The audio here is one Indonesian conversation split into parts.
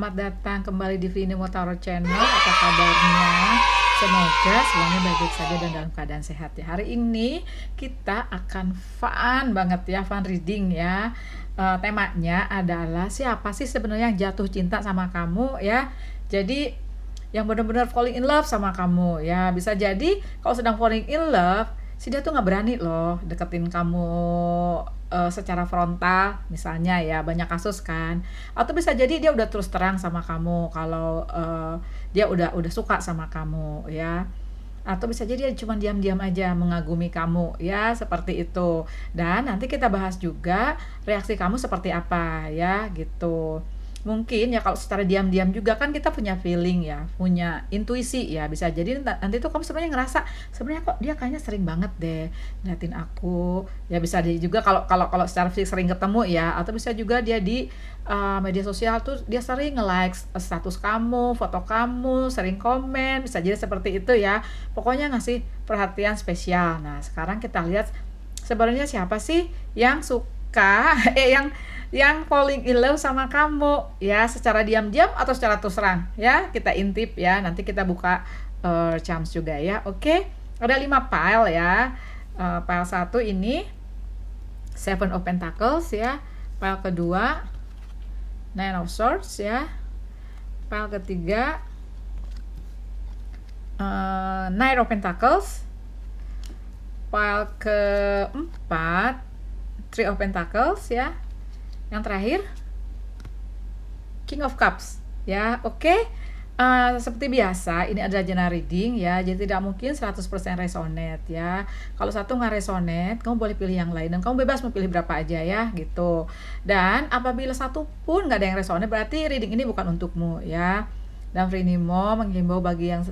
Selamat datang kembali di Vinimo Tarot Channel. Apa kabarnya? Semoga semuanya baik-baik saja dan dalam keadaan sehat ya. Hari ini kita akan fun banget ya, fun reading ya. Temanya adalah siapa sih sebenarnya yang jatuh cinta sama kamu ya. Jadi yang benar-benar falling in love sama kamu ya. Bisa jadi kalau sedang falling in love, si dia tuh nggak berani loh deketin kamu secara frontal misalnya ya, banyak kasus kan. Atau bisa jadi dia udah terus terang sama kamu kalau dia udah suka sama kamu ya. Atau bisa jadi dia cuma diam-diam aja mengagumi kamu ya, seperti itu. Dan nanti kita bahas juga reaksi kamu seperti apa ya gitu. Mungkin ya kalau secara diam-diam juga kan kita punya feeling ya, punya intuisi ya. Bisa jadi nanti tuh kamu sebenarnya ngerasa sebenarnya kok dia kayaknya sering banget deh ngeliatin aku. Ya bisa juga kalau kalau kalau secara fisik sering ketemu ya, atau bisa juga dia di media sosial tuh dia sering nge-like status kamu, foto kamu, sering komen, bisa jadi seperti itu ya. Pokoknya ngasih perhatian spesial. Nah, sekarang kita lihat sebenarnya siapa sih yang suka yang falling in love sama kamu ya, secara diam-diam atau secara terus terang ya. Kita intip ya, nanti kita buka chance juga ya. Oke, ada 5 pile ya. Pile 1 ini Seven of Pentacles ya. Pile kedua Nine of Swords ya. Pile ketiga Nine of Pentacles. Pile keempat Three of Pentacles ya. Yang terakhir King of Cups ya. Oke. Seperti biasa ini adalah general reading ya, jadi tidak mungkin 100% resonate ya. Kalau satu nggak resonate, kamu boleh pilih yang lain dan kamu bebas mau pilih berapa aja ya gitu. Dan apabila satu pun nggak ada yang resonate, berarti reading ini bukan untukmu ya. Dan Vinimo menghimbau bagi yang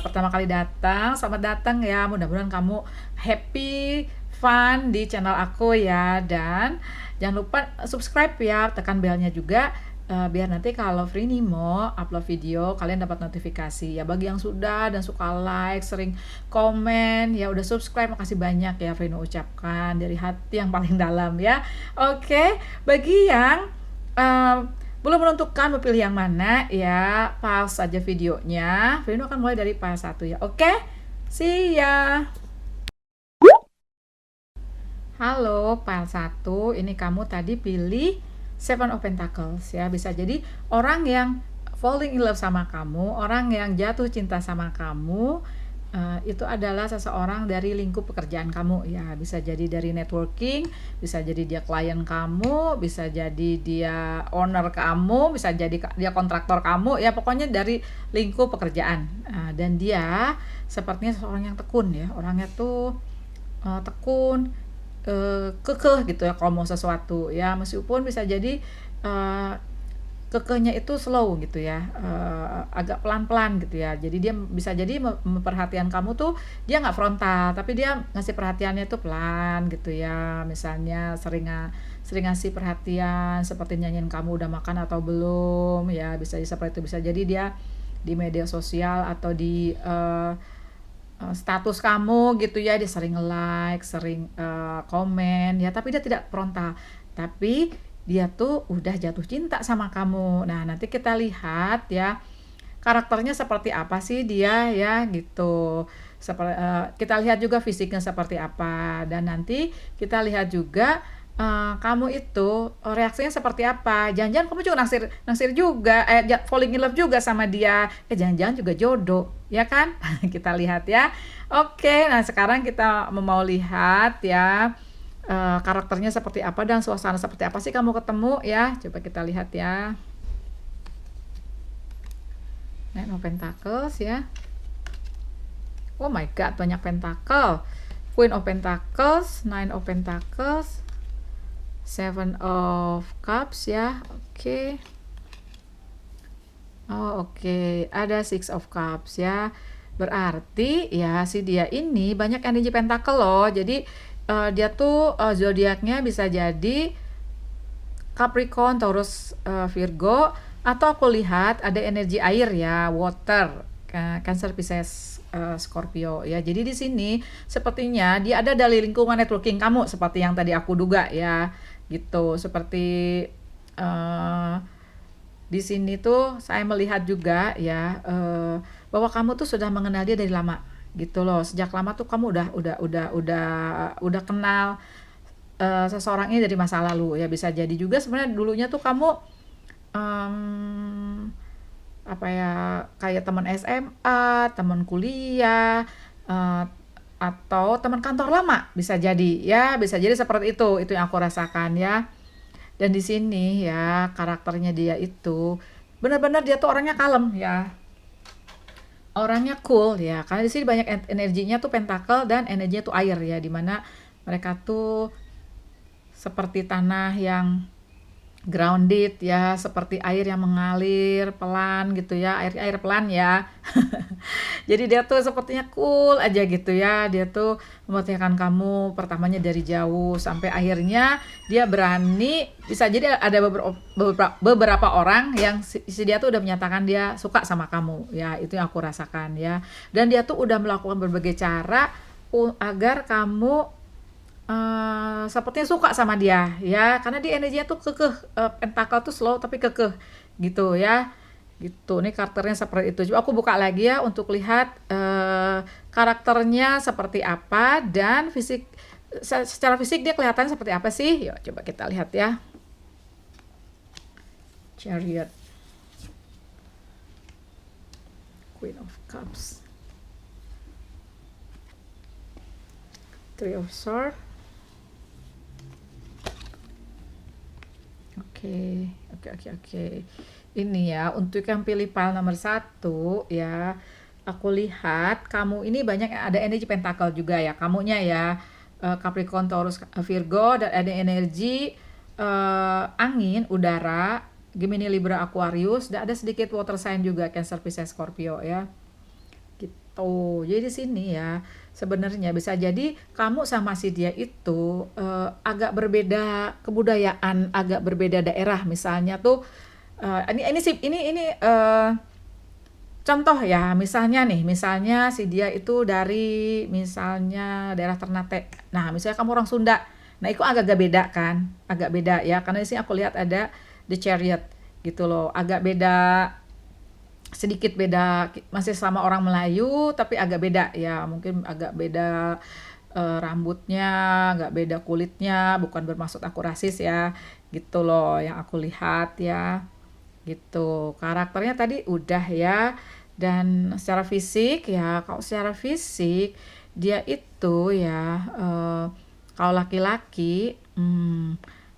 pertama kali datang, selamat datang ya. Mudah-mudahan kamu happy, fun di channel aku ya. Dan jangan lupa subscribe ya, tekan belnya juga biar nanti kalau Vinimo upload video kalian dapat notifikasi ya. Bagi yang sudah dan suka like, sering komen ya, udah subscribe, makasih banyak ya Vinimo ucapkan dari hati yang paling dalam ya. Oke, bagi yang belum menentukan mau pilih yang mana ya, pause saja videonya. Vinimo akan mulai dari pile 1 ya. Oke, see ya. Halo, pile 1, ini kamu tadi pilih Seven of Pentacles ya. Bisa jadi orang yang falling in love sama kamu, orang yang jatuh cinta sama kamu, itu adalah seseorang dari lingkup pekerjaan kamu ya. Bisa jadi dari networking, bisa jadi dia klien kamu, bisa jadi dia owner kamu, bisa jadi dia kontraktor kamu ya. Pokoknya dari lingkup pekerjaan. Dan dia sepertinya seseorang yang tekun ya, orangnya tuh tekun, kekeh gitu ya kalau mau sesuatu ya. Meskipun bisa jadi kekehnya itu slow gitu ya, agak pelan-pelan gitu ya. Jadi dia bisa jadi memperhatikan kamu tuh dia nggak frontal, tapi dia ngasih perhatiannya tuh pelan gitu ya. Misalnya sering ngasih perhatian seperti nyanyiin kamu udah makan atau belum ya, bisa seperti itu. Bisa jadi dia di media sosial atau di status kamu gitu ya, dia sering like, sering komen ya, tapi dia tidak frontal, tapi dia tuh udah jatuh cinta sama kamu. Nah, nanti kita lihat ya karakternya seperti apa sih dia ya gitu. Kita lihat juga fisiknya seperti apa, dan nanti kita lihat juga kamu itu reaksinya seperti apa. Jangan-jangan kamu juga naksir juga, falling in love juga sama dia. Jangan-jangan juga jodoh, ya kan? Kita lihat ya. Oke, nah sekarang kita mau lihat ya karakternya seperti apa dan suasana seperti apa sih kamu ketemu ya. Coba kita lihat ya. Nine of Pentacles ya. Oh my god, banyak pentacle. Queen of Pentacles, Nine of Pentacles, Seven of Cups ya. Oke. Oh oke, ada Six of Cups ya. Berarti ya si dia ini banyak energi pentacle loh. Jadi dia tuh zodiaknya bisa jadi Capricorn, Taurus, Virgo, atau aku lihat ada energi air ya, water, Cancer, Pisces, Scorpio ya. Jadi di sini sepertinya dia ada dari lingkungan networking kamu seperti yang tadi aku duga ya gitu. Seperti Di sini tuh saya melihat juga ya, bahwa kamu tuh sudah mengenal dia dari lama gitu loh. Sejak lama tuh kamu udah kenal seseorang ini dari masa lalu ya. Bisa jadi juga sebenarnya dulunya tuh kamu em, apa ya, kayak teman SMA, teman kuliah, eh, atau teman kantor lama, bisa jadi ya, bisa jadi seperti itu yang aku rasakan ya. Dan di sini ya karakternya dia itu benar-benar dia tuh orangnya kalem ya, orangnya cool ya, karena di sini banyak energinya tuh pentakel dan energinya tuh air ya, dimana mereka tuh seperti tanah yang grounded ya, seperti air yang mengalir pelan gitu ya, air pelan ya. Jadi dia tuh sepertinya cool aja gitu ya, dia tuh memperhatikan kamu pertamanya dari jauh sampai akhirnya dia berani, bisa jadi ada beberapa orang yang si dia tuh udah menyatakan dia suka sama kamu ya, itu yang aku rasakan ya. Dan dia tuh udah melakukan berbagai cara agar kamu sepertinya suka sama dia ya, karena dia energinya tuh kekeh, pentakel tuh slow tapi kekeh gitu ya, gitu. Nih karakternya seperti itu. Coba aku buka lagi ya untuk lihat karakternya seperti apa dan secara fisik dia kelihatan seperti apa sih. Yuk coba kita lihat ya. Chariot, Queen of Cups, Three of Swords. Oke. Ini ya untuk yang pilih pile nomor 1 ya. Aku lihat kamu ini banyak ada energi pentakel juga ya kamunya ya. Capricorn, Taurus, Virgo, dan ada energi angin, udara, Gemini, Libra, Aquarius, dan ada sedikit water sign juga, Cancer, Pisces, Scorpio ya. Gitu. Jadi di sini ya sebenarnya bisa jadi kamu sama si dia itu agak berbeda kebudayaan, agak berbeda daerah. Misalnya tuh ini contoh ya, misalnya si dia itu dari misalnya daerah Ternate. Nah, misalnya kamu orang Sunda. Nah, itu agak beda kan? Agak beda ya, karena di sini aku lihat ada The Chariot gitu loh. Agak beda, sedikit beda, masih sama orang Melayu tapi agak beda ya, mungkin agak beda rambutnya, agak beda kulitnya, bukan bermaksud aku rasis ya, gitu loh yang aku lihat ya, gitu. Karakternya tadi udah ya, dan secara fisik ya, kalau secara fisik dia itu ya, kalau laki-laki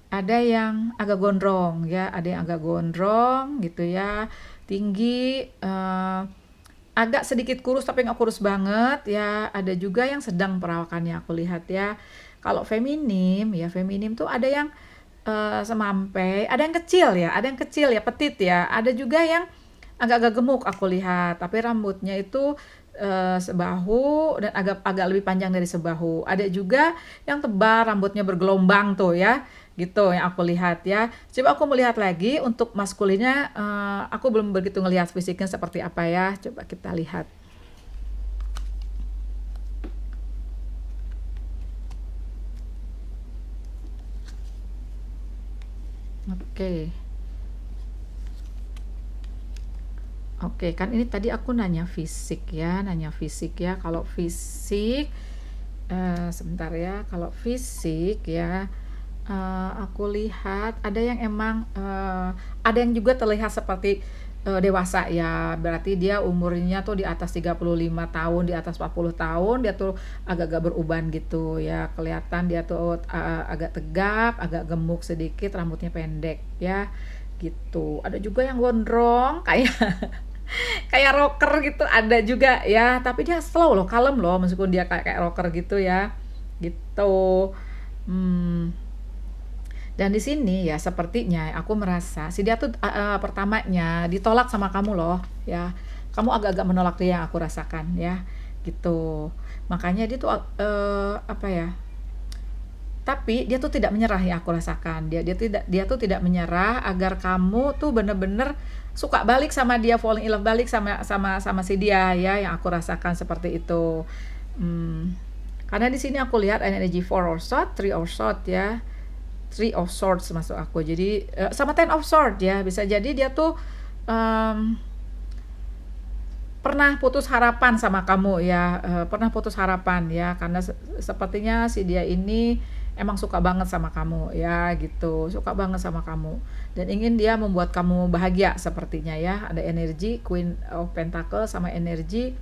ada yang agak gondrong ya, ada yang agak gondrong gitu ya, tinggi, agak sedikit kurus tapi nggak kurus banget ya, ada juga yang sedang perawakannya aku lihat ya. Kalau feminim ya, feminim tuh ada yang semampai, ada yang kecil ya, petit ya, ada juga yang agak-agak gemuk aku lihat, tapi rambutnya itu sebahu dan agak lebih panjang dari sebahu. Ada juga yang tebal, rambutnya bergelombang tuh ya, gitu yang aku lihat ya. Coba aku melihat lagi untuk maskulinnya, aku belum begitu ngelihat fisiknya seperti apa ya. Coba kita lihat. Oke. Oke, kan ini tadi aku nanya fisik ya. Kalau fisik, sebentar ya. Kalau fisik ya, aku lihat ada yang emang ada yang juga terlihat seperti dewasa ya. Berarti dia umurnya tuh di atas 35 tahun, di atas 40 tahun, dia tuh agak-agak beruban gitu ya. Kelihatan dia tuh agak tegap, agak gemuk sedikit, rambutnya pendek ya. Gitu. Ada juga yang gondrong kayak kayak rocker gitu, ada juga ya, tapi dia slow loh, kalem loh, meskipun dia kayak rocker gitu ya, gitu. Hmm. Dan di sini ya sepertinya aku merasa si dia tuh pertamanya ditolak sama kamu loh ya, kamu agak-agak menolak dia yang aku rasakan ya, gitu. Makanya dia tuh apa ya, tapi dia tuh tidak menyerah ya aku rasakan, dia tuh tidak menyerah agar kamu tuh bener-bener suka balik sama dia, falling in love balik sama si dia ya, yang aku rasakan seperti itu. Karena di sini aku lihat energi 4 of Swords, 3 of Swords ya. Three of Swords masuk aku. Jadi sama Ten of Swords ya, bisa jadi dia tuh pernah putus harapan sama kamu ya, pernah putus harapan ya, karena sepertinya si dia ini emang suka banget sama kamu ya gitu, suka banget sama kamu dan ingin dia membuat kamu bahagia sepertinya ya. Ada energi Queen of Pentacles sama energi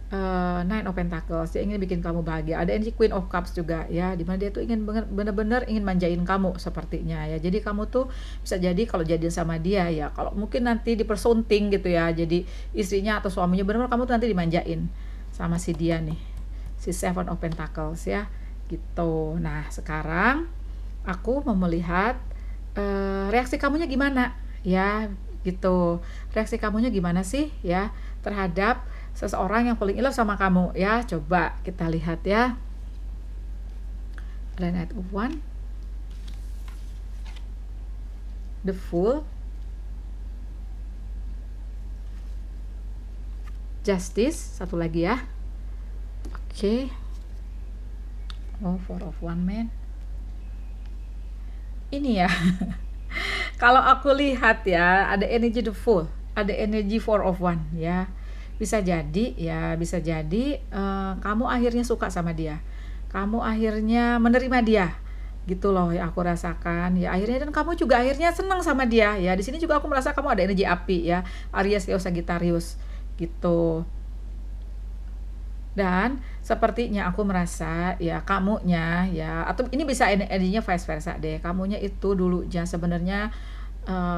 Nine of Pentacles, dia ingin bikin kamu bahagia. Ada energi Queen of Cups juga ya, dimana dia tuh ingin bener-bener ingin manjain kamu sepertinya ya. Jadi kamu tuh bisa jadi kalau jadian sama dia ya, kalau mungkin nanti dipersunting gitu ya, jadi istrinya atau suaminya, bener-bener kamu tuh nanti dimanjain sama si dia nih, si Seven of Pentacles ya gitu. Nah sekarang aku mau melihat reaksi kamunya gimana ya gitu. Reaksi kamunya gimana sih ya terhadap seseorang yang paling in love sama kamu ya. Coba kita lihat ya. Ada Knight of Wands, the Fool, Justice, satu lagi ya. Oke. Oh, Four of Wands, man. Ini ya. Kalau aku lihat ya, ada energi the Fool, ada energi Four of Wands ya. Bisa jadi ya, bisa jadi kamu akhirnya suka sama dia, kamu akhirnya menerima dia gitu loh ya, aku rasakan ya akhirnya, dan kamu juga akhirnya senang sama dia ya. Di sini juga aku merasa kamu ada energi api ya, Aries, Leo, Sagittarius gitu. Dan sepertinya aku merasa ya kamunya ya, atau ini bisa energinya vice versa deh, kamunya itu dulunya sebenarnya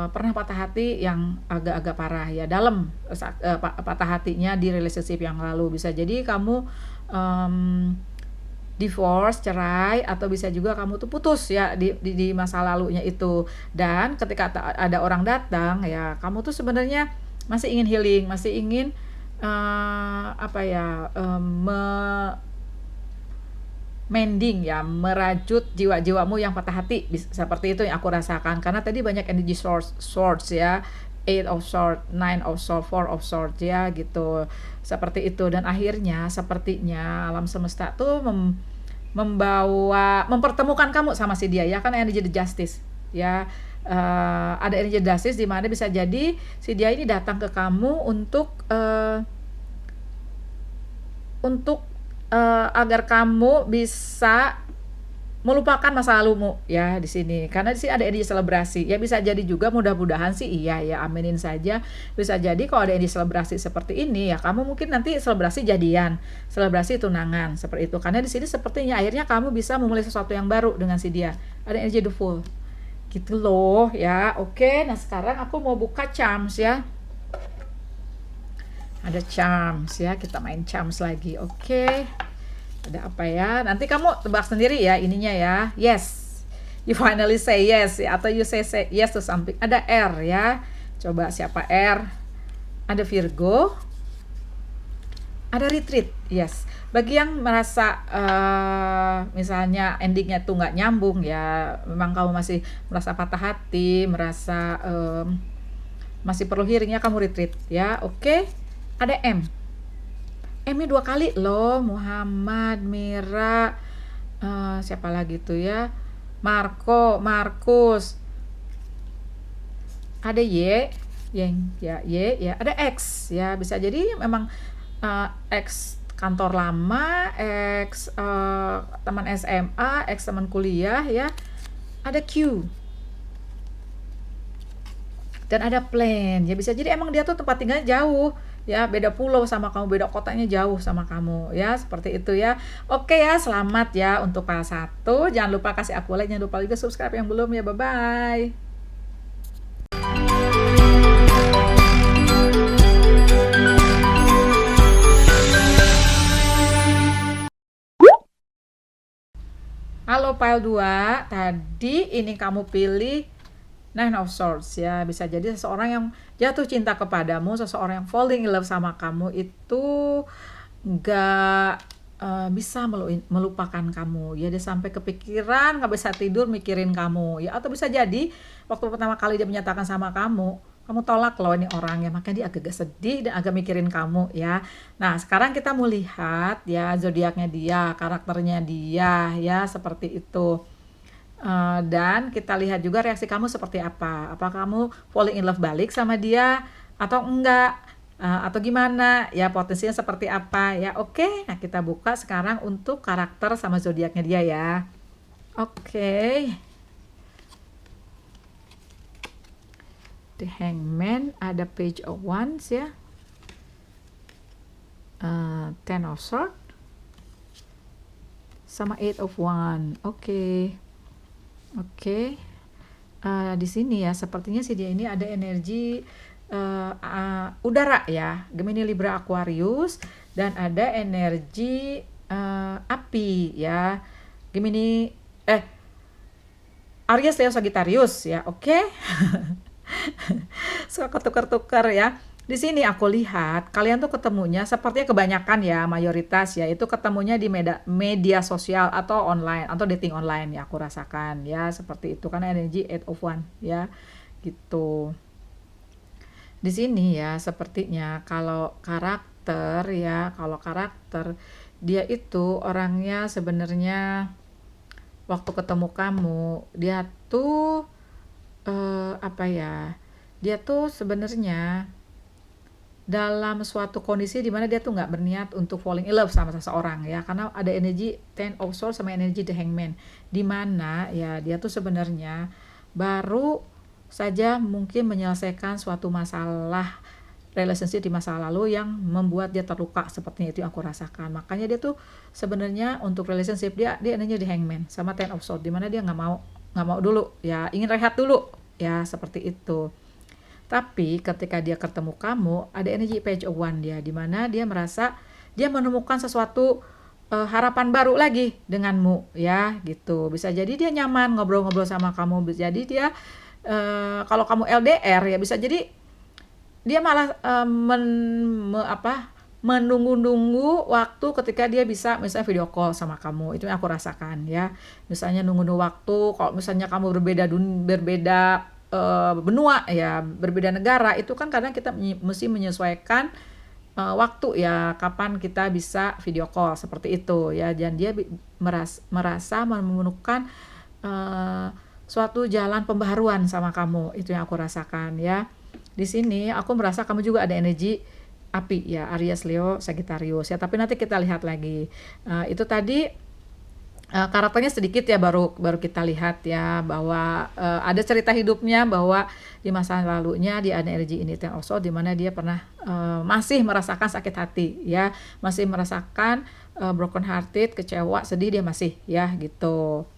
pernah patah hati yang agak-agak parah ya, dalam patah hatinya di relationship yang lalu. Bisa jadi kamu divorce, cerai, atau bisa juga kamu tuh putus ya di masa lalunya itu. Dan ketika ada orang datang ya, kamu tuh sebenarnya masih ingin healing, masih ingin mending ya, merajut jiwa-jiwamu yang patah hati, seperti itu yang aku rasakan. Karena tadi banyak energi swords ya, Eight of Swords, Nine of Swords, Four of Swords ya gitu, seperti itu. Dan akhirnya sepertinya alam semesta tuh mempertemukan kamu sama si dia ya, kan energi the Justice ya. Ada energi Justice di mana bisa jadi si dia ini datang ke kamu untuk agar kamu bisa melupakan masa lalumu ya di sini. Karena di sini ada energi selebrasi ya, bisa jadi juga, mudah-mudahan sih iya ya, aminin saja. Bisa jadi kalau ada energi selebrasi seperti ini ya, kamu mungkin nanti selebrasi jadian, selebrasi tunangan seperti itu. Karena di sini sepertinya akhirnya kamu bisa memulai sesuatu yang baru dengan si dia. Ada energi the Fool gitu loh ya. Oke, nah sekarang aku mau buka charms ya. Ada charms ya, kita main charms lagi. Oke. Ada apa ya? Nanti kamu tebak sendiri ya ininya ya. Yes. You finally say yes ya, atau you say yes to something. Ada R ya. Coba siapa R? Ada Virgo. Ada Retreat. Yes. Bagi yang merasa misalnya endingnya tuh nggak nyambung ya, memang kamu masih merasa patah hati, merasa masih perlu healing ya, kamu retreat ya. Oke. Ada M. M-nya 2 kali loh. Muhammad, Mira, siapa lagi tuh ya? Markus. Ada Y, Y ya. Ada X ya. Bisa jadi memang X kantor lama, X teman SMA, X teman kuliah ya. Ada Q. Dan ada plan ya, bisa jadi emang dia tuh tempat tinggalnya jauh ya, beda pulau sama kamu, beda kotanya jauh sama kamu ya, seperti itu ya. Oke ya, selamat ya untuk kelas 1. Jangan lupa kasih aku like, jangan lupa juga subscribe yang belum ya. Bye bye. Halo pile 2, tadi ini kamu pilih Nine of Swords ya. Bisa jadi seseorang yang jatuh cinta kepadamu, seseorang yang falling in love sama kamu itu nggak bisa melupakan kamu ya. Dia sampai kepikiran, nggak bisa tidur mikirin kamu ya. Atau bisa jadi waktu pertama kali dia menyatakan sama kamu tolak loh ini orangnya, makanya dia agak sedih dan agak mikirin kamu ya. Nah sekarang kita mau lihat ya zodiaknya dia, karakternya dia ya, seperti itu. Dan kita lihat juga reaksi kamu seperti apa. Apakah kamu falling in love balik sama dia atau enggak? Atau gimana? Ya potensinya seperti apa ya? Oke, nah kita buka sekarang untuk karakter sama zodiaknya dia ya. Oke. The Hangman, ada Page of Wands ya. Ten of Swords sama Eight of Wands. Oke. Di sini ya sepertinya si dia ini ada energi udara ya, Gemini, Libra, Aquarius, dan ada energi api ya, Gemini, Aries, Leo, Sagittarius ya. Oke. Suka ketukar-tukar ya. Di sini aku lihat kalian tuh ketemunya sepertinya kebanyakan ya, mayoritas ya itu ketemunya di media sosial atau online atau dating online ya, aku rasakan ya seperti itu karena energi 8 of Wands ya gitu. Di sini ya sepertinya kalau karakter dia itu orangnya sebenarnya waktu ketemu kamu dia tuh dia tuh sebenarnya dalam suatu kondisi di mana dia tuh nggak berniat untuk falling in love sama seseorang ya, karena ada energi Ten of Swords sama energi The Hangman, di mana ya dia tuh sebenarnya baru saja mungkin menyelesaikan suatu masalah relationship di masa lalu yang membuat dia terluka, sepertinya itu yang aku rasakan. Makanya dia tuh sebenarnya untuk relationship dia energi The Hangman sama Ten of Swords, di mana dia nggak mau dulu ya, ingin rehat dulu ya seperti itu. Tapi ketika dia ketemu kamu ada energi Page of Wands dia, dimana dia merasa dia menemukan sesuatu harapan baru lagi denganmu ya gitu. Bisa jadi dia nyaman ngobrol-ngobrol sama kamu, bisa jadi dia kalau kamu LDR ya bisa jadi dia malah menunggu-nunggu waktu ketika dia bisa misalnya video call sama kamu. Itu yang aku rasakan ya, misalnya nunggu waktu. Kalau misalnya kamu berbeda benua ya, berbeda negara, itu kan kadang kita mesti menyesuaikan waktu ya, kapan kita bisa video call seperti itu ya. Dan dia merasa menemukan suatu jalan pembaharuan sama kamu, itu yang aku rasakan ya. Di sini aku merasa kamu juga ada energi api ya, Aries, Leo, Sagittarius ya. Tapi nanti kita lihat lagi. Itu tadi karakternya sedikit ya, baru kita lihat ya bahwa ada cerita hidupnya bahwa di masa lalunya dia ada energi ini Ten of Swords, di mana dia pernah masih merasakan sakit hati ya, masih merasakan broken hearted, kecewa, sedih, dia masih ya gitu.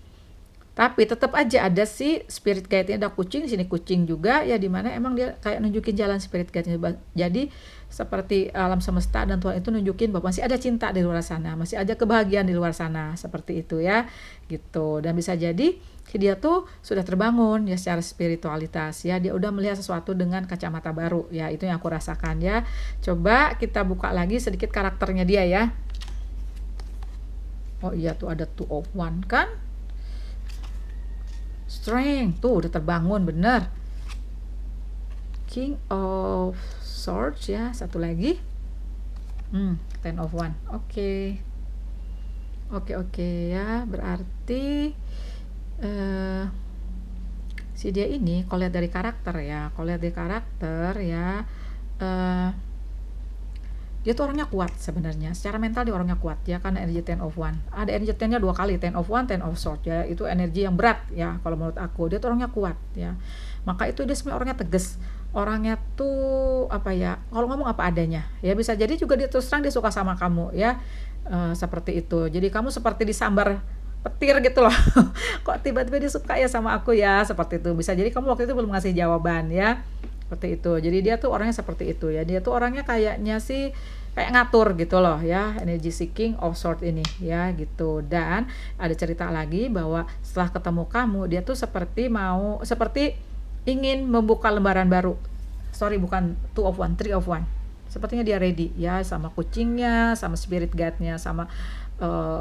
Tapi tetap aja ada si spirit guide-nya, ada kucing di sini, kucing juga ya, dimana emang dia kayak nunjukin jalan spirit guide-nya. Jadi seperti alam semesta dan Tuhan itu nunjukin bahwa masih ada cinta di luar sana, masih ada kebahagiaan di luar sana, seperti itu ya gitu. Dan bisa jadi dia tuh sudah terbangun ya secara spiritualitas ya, dia udah melihat sesuatu dengan kacamata baru ya, itu yang aku rasakan ya. Coba kita buka lagi sedikit karakternya dia ya. Oh iya tuh ada Two of Wands kan, Strength tuh udah terbangun bener. King of Swords ya, satu lagi Ten of Wands. Oke ya, berarti si dia ini kalau lihat dari karakter ya, dia tuh orangnya kuat sebenarnya, secara mental dia orangnya kuat ya, karena energi Ten of Wands. Ada energi Ten-nya 2 kali, Ten of Wands, Ten of Swords ya, itu energi yang berat ya kalau menurut aku. Dia tuh orangnya kuat ya, maka itu dia sebenarnya orangnya tegas, orangnya tuh kalau ngomong apa adanya ya. Bisa jadi juga dia terus terang dia suka sama kamu ya, seperti itu. Jadi kamu seperti disambar petir gitu loh. Kok tiba-tiba dia suka ya sama aku ya, seperti itu. Bisa jadi kamu waktu itu belum ngasih jawaban ya, seperti itu. Jadi dia tuh orangnya seperti itu ya, dia tuh orangnya kayaknya sih kayak ngatur gitu loh ya, energy seeking of sort ini ya gitu. Dan ada cerita lagi bahwa setelah ketemu kamu dia tuh seperti ingin membuka lembaran baru. Bukan Two of Wands, Three of Wands. Sepertinya dia ready ya, sama kucingnya, sama spirit guide-nya, sama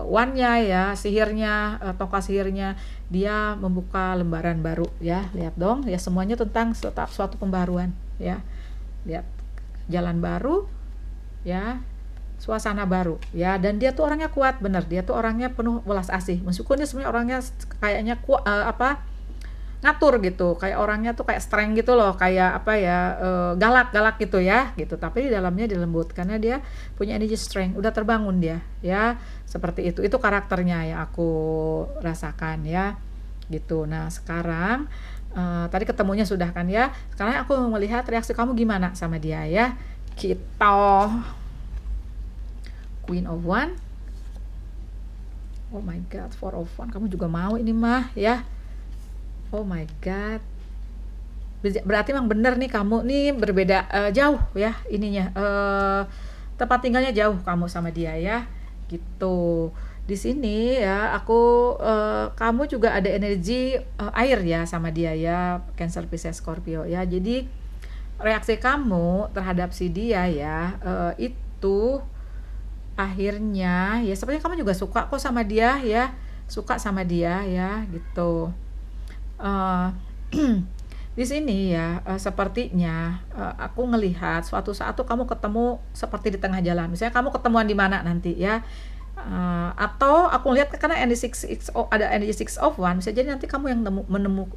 wand-nya ya, sihirnya, tongkat sihirnya. Dia membuka lembaran baru ya. Lihat dong ya, semuanya tentang suatu pembaruan ya. Lihat jalan baru ya, suasana baru ya. Dan dia tuh orangnya kuat, bener, dia tuh orangnya penuh welas asih, meskipun dia sebenarnya orangnya kayaknya kuat, ngatur gitu, kayak orangnya tuh kayak strength gitu loh, kayak apa ya, galak-galak gitu ya gitu, tapi di dalamnya dilembut karena dia punya energi strength, udah terbangun dia ya, seperti itu karakternya yang aku rasakan ya gitu. Nah sekarang tadi ketemunya sudah kan ya, sekarang aku mau melihat reaksi kamu gimana sama dia ya. Kita Queen of One, oh my god, Four of One, kamu juga mau ini mah ya. Oh my god, berarti memang bener nih kamu nih berbeda, jauh ya ininya, tempat tinggalnya jauh kamu sama dia ya gitu. Di sini ya aku, kamu juga ada energi air ya sama dia ya, Cancer, Pisces, Scorpio ya. Jadi reaksi kamu terhadap si dia ya, itu akhirnya ya sepertinya kamu juga suka kok sama dia ya, suka sama dia ya gitu. Eh, di sini ya, sepertinya aku ngelihat suatu saat tuh kamu ketemu seperti di tengah jalan. Misalnya kamu ketemuan di mana nanti ya, atau aku lihat karena energi six of one, bisa jadi nanti kamu yang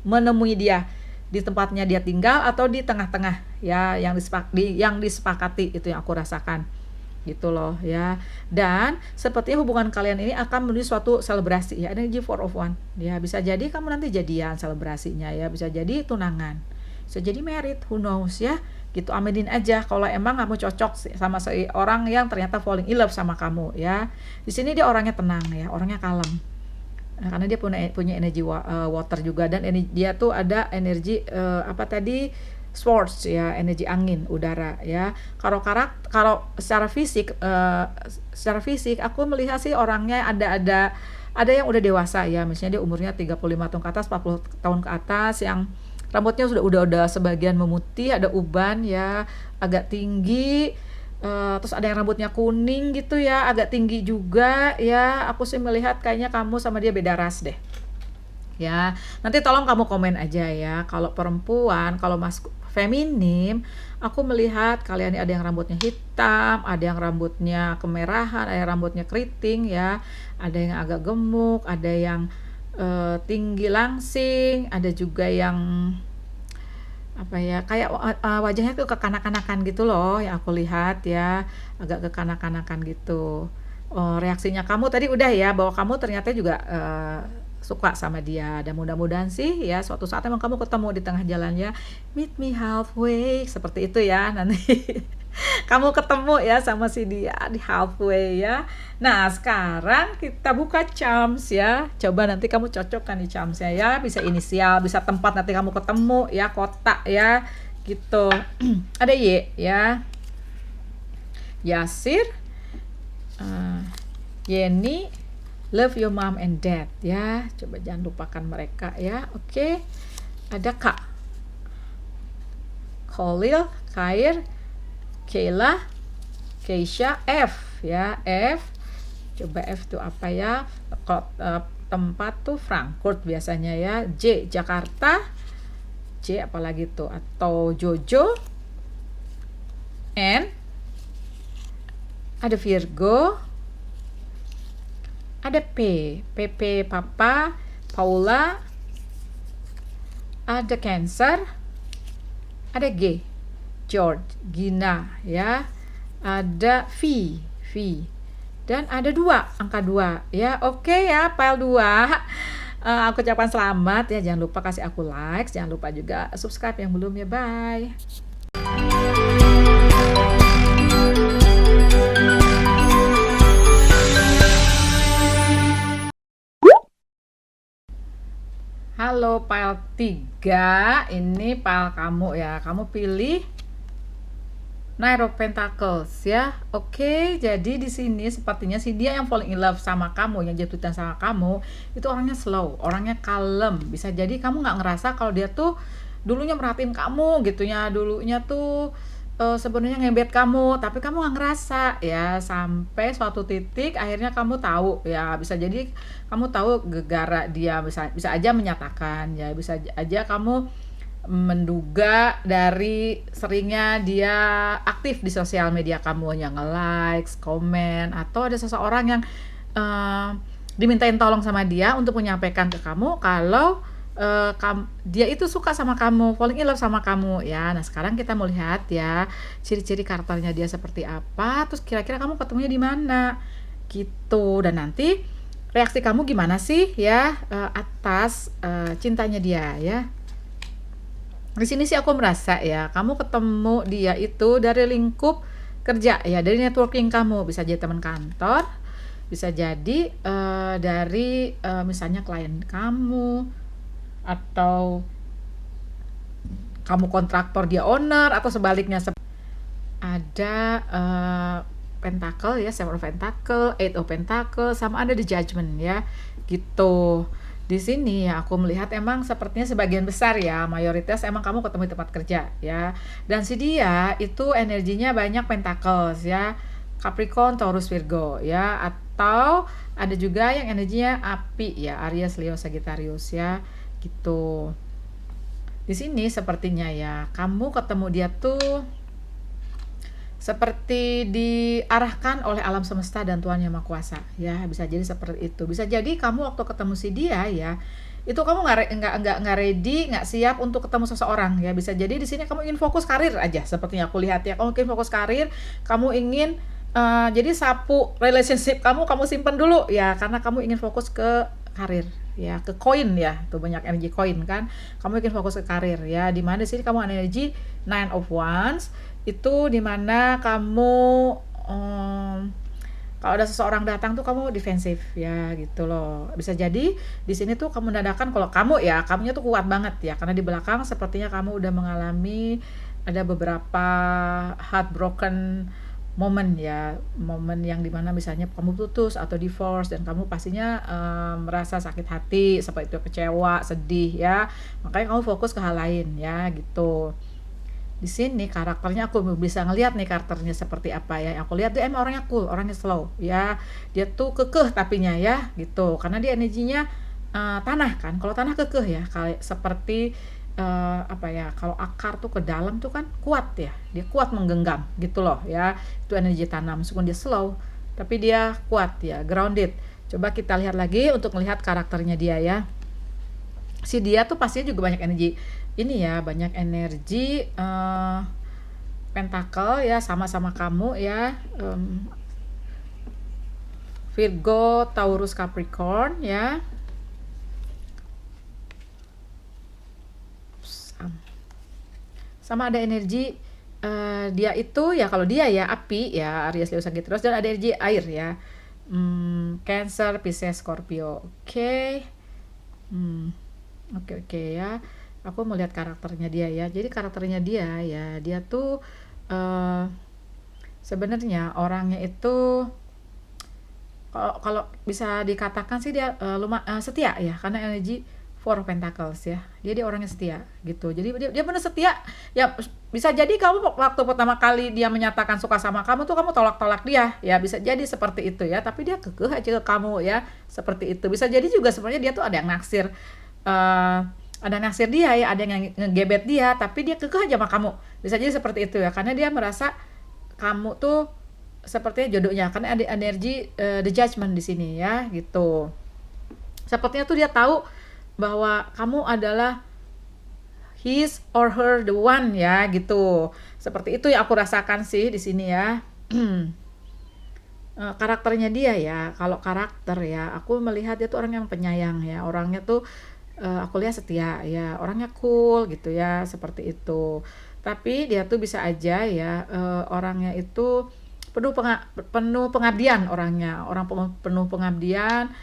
menemui dia di tempatnya dia tinggal atau di tengah-tengah ya, yang disepakati, itu yang aku rasakan gitu loh ya. Dan sepertinya hubungan kalian ini akan menuju suatu selebrasi ya, energi four of one ya. Bisa jadi kamu nanti jadian selebrasinya ya, bisa jadi tunangan, bisa jadi married, who knows ya gitu. Aminin aja kalau emang kamu cocok sama seorang yang ternyata falling in love sama kamu ya. Di sini dia orangnya tenang ya, orangnya kalem. Nah, karena dia punya energi water juga, dan dia tuh ada energi apa tadi, swords ya, energi angin, udara ya. Kalau secara fisik aku melihat sih orangnya ada yang udah dewasa ya, misalnya dia umurnya 35 tahun ke atas, 40 tahun ke atas, yang rambutnya udah sebagian memutih, ada uban ya, agak tinggi. Terus ada yang rambutnya kuning gitu ya, agak tinggi juga ya. Aku sih melihat kayaknya kamu sama dia beda ras deh ya. Nanti tolong kamu komen aja ya, kalau perempuan, kalau feminim, aku melihat kalian ini ada yang rambutnya hitam, ada yang rambutnya kemerahan, ada yang rambutnya keriting ya, ada yang agak gemuk, ada yang tinggi langsing, ada juga yang apa ya, kayak wajahnya tuh kekanak-kanakan gitu loh yang aku lihat ya, agak kekanak-kanakan gitu. Reaksinya kamu tadi udah ya, bahwa kamu ternyata juga suka sama dia, dan mudah-mudahan sih ya suatu saat emang kamu ketemu di tengah jalannya, meet me halfway, seperti itu ya nanti. Kamu ketemu ya sama si dia di halfway ya. Nah sekarang kita buka charms ya, coba nanti kamu cocokkan di charmsnya ya, bisa inisial, bisa tempat nanti kamu ketemu ya, kota ya gitu. Ada Y ya, Yasir, Yeni, love your mom and dad ya, coba jangan lupakan mereka ya. Oke. Ada Kak, Khalil, Khair, Kayla, Keisha, F ya, F. Coba F itu apa ya? Tempat tuh Frankfurt biasanya ya. J, Jakarta. J apalagi tuh, atau Jojo. N, ada Virgo. Ada P, PP Papa, Paula. Ada Cancer. Ada G, George, Gina ya. Ada V, dan ada 2, angka 2 ya. Oke ya, file 2. Aku ucapkan selamat ya, jangan lupa kasih aku like, jangan lupa juga subscribe yang belum ya. Bye. Halo file 3, ini file kamu ya, kamu pilih Knight of Pentacles ya. Oke, jadi di sini sepertinya si dia yang falling in love sama kamu, yang jatuh cinta sama kamu, itu orangnya slow, orangnya kalem. Bisa jadi kamu nggak ngerasa kalau dia tuh dulunya merhatiin kamu gitu ya, dulunya tuh sebenarnya ngebet kamu, tapi kamu nggak ngerasa ya, sampai suatu titik akhirnya kamu tahu ya. Bisa jadi kamu tahu gegara dia, bisa aja menyatakan ya, bisa aja kamu menduga dari seringnya dia aktif di sosial media kamu, yang nge-likes, komen, atau ada seseorang yang dimintain tolong sama dia untuk menyampaikan ke kamu kalau dia itu suka sama kamu, falling in love sama kamu ya. Nah sekarang kita mau lihat ya ciri-ciri karakternya dia seperti apa, terus kira-kira kamu ketemunya di mana gitu, dan nanti reaksi kamu gimana sih ya atas cintanya dia ya. Di sini sih aku merasa ya kamu ketemu dia itu dari lingkup kerja ya, dari networking kamu, bisa jadi teman kantor, bisa jadi dari misalnya klien kamu, atau kamu kontraktor dia owner, atau sebaliknya. Ada pentacle ya, seven of pentacle, eight of pentacle, sama ada the judgment ya gitu. Di sini ya aku melihat emang sepertinya sebagian besar ya, mayoritas emang kamu ketemu di tempat kerja ya, dan si dia itu energinya banyak pentacles ya, Capricorn, Taurus, Virgo ya, atau ada juga yang energinya api ya, Aries, Leo, Sagittarius ya gitu. Di sini sepertinya ya kamu ketemu dia tuh seperti diarahkan oleh alam semesta dan Tuhan Yang Maha Kuasa ya, bisa jadi seperti itu. Bisa jadi kamu waktu ketemu si dia ya, itu kamu nggak ready, nggak siap untuk ketemu seseorang ya. Bisa jadi di sini kamu ingin fokus karir aja, sepertinya aku lihat ya, kamu ingin fokus karir, kamu ingin jadi sapu relationship kamu simpan dulu ya, karena kamu ingin fokus ke karir ya, ke koin ya, tuh banyak energi koin kan, kamu ingin fokus ke karir ya. Dimana di sini kamu energi Nine of Wands, itu dimana kamu kalau ada seseorang datang tuh kamu defensif ya gitu loh. Bisa jadi di sini tuh kamu dadakan, kalau kamu ya, kamunya tuh kuat banget ya, karena di belakang sepertinya kamu udah mengalami ada beberapa heartbroken momen ya, momen yang dimana misalnya kamu putus atau divorce, dan kamu pastinya merasa sakit hati, seperti itu, kecewa, sedih ya, makanya kamu fokus ke hal lain ya gitu. Di sini karakternya aku bisa ngelihat nih karakternya seperti apa ya, aku lihat dia emang orangnya cool, orangnya slow ya, dia tuh kekeh tapinya ya gitu, karena dia energinya tanah kan, kalau tanah kekeh ya, kayak seperti apa ya, kalau akar tuh ke dalam tuh kan kuat ya, dia kuat menggenggam gitu loh ya, itu energi tanam. Meskipun dia slow tapi dia kuat ya, grounded. Coba kita lihat lagi untuk melihat karakternya dia ya. Si dia tuh pastinya juga banyak energi ini ya, banyak energi pentacle ya, sama-sama kamu ya, Virgo, Taurus, Capricorn ya. Sama ada energi dia itu ya, kalau dia ya api ya, Aries, Leo, Sagittarius, dan ada energi air ya, Cancer, Pisces, Scorpio. Oke. Oke ya, aku melihat karakternya dia ya. Jadi karakternya dia ya, dia tuh sebenarnya orangnya itu kalau bisa dikatakan sih dia setia ya, karena energi Four of Pentacles ya, dia orangnya setia gitu. Jadi dia benar setia ya. Bisa jadi kamu waktu pertama kali dia menyatakan suka sama kamu tuh kamu tolak dia ya, bisa jadi seperti itu ya, tapi dia kekeh aja ke kamu ya, seperti itu. Bisa jadi juga sebenarnya dia tuh ada yang naksir, dia ya, ada yang ngegebet dia, tapi dia kekeh aja sama kamu. Bisa jadi seperti itu ya, karena dia merasa kamu tuh sepertinya jodohnya, karena ada energi the judgment di sini ya gitu. Sepertinya tuh dia tahu bahwa kamu adalah his or her the one ya gitu. Seperti itu ya aku rasakan sih di sini ya. Karakternya dia ya, kalau karakter ya aku melihat dia tuh orang yang penyayang ya, orangnya tuh aku lihat setia ya, orangnya cool gitu ya, seperti itu. Tapi dia tuh bisa aja ya orangnya itu penuh pengabdian, orangnya orang penuh pengabdian,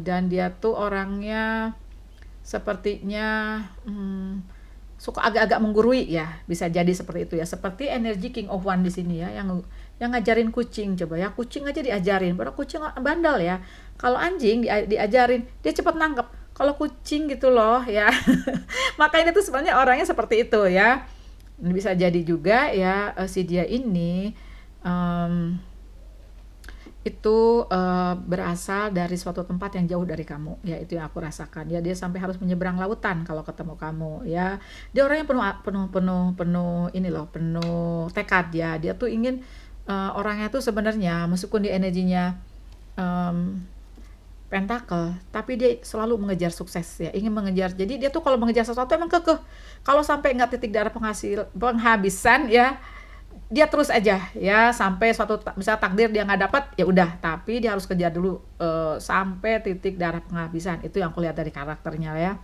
dan dia tuh orangnya sepertinya suka agak-agak menggurui ya, bisa jadi seperti itu ya, seperti energi King of One di sini ya, yang ngajarin kucing. Coba ya, kucing aja diajarin, padahal kucing bandel ya. Kalau anjing diajarin dia cepat nangkep, kalau kucing gitu loh ya. Makanya itu sebenarnya orangnya seperti itu ya. Bisa jadi juga ya si dia ini itu berasal dari suatu tempat yang jauh dari kamu, ya itu yang aku rasakan ya. Dia sampai harus menyeberang lautan kalau ketemu kamu ya. Dia orang yang penuh penuh penuh penuh ini loh, penuh tekad ya. Dia tuh ingin orangnya tuh sebenarnya meskipun dia energinya em, pentakel, tapi dia selalu mengejar sukses ya, ingin mengejar. Jadi dia tuh kalau mengejar sesuatu emang kekeh. Kalau sampai nggak titik darah penghabisan ya, dia terus aja ya sampai suatu misalnya takdir dia nggak dapat ya udah, tapi dia harus kejar dulu sampai titik darah penghabisan. Itu yang aku lihat dari karakternya ya.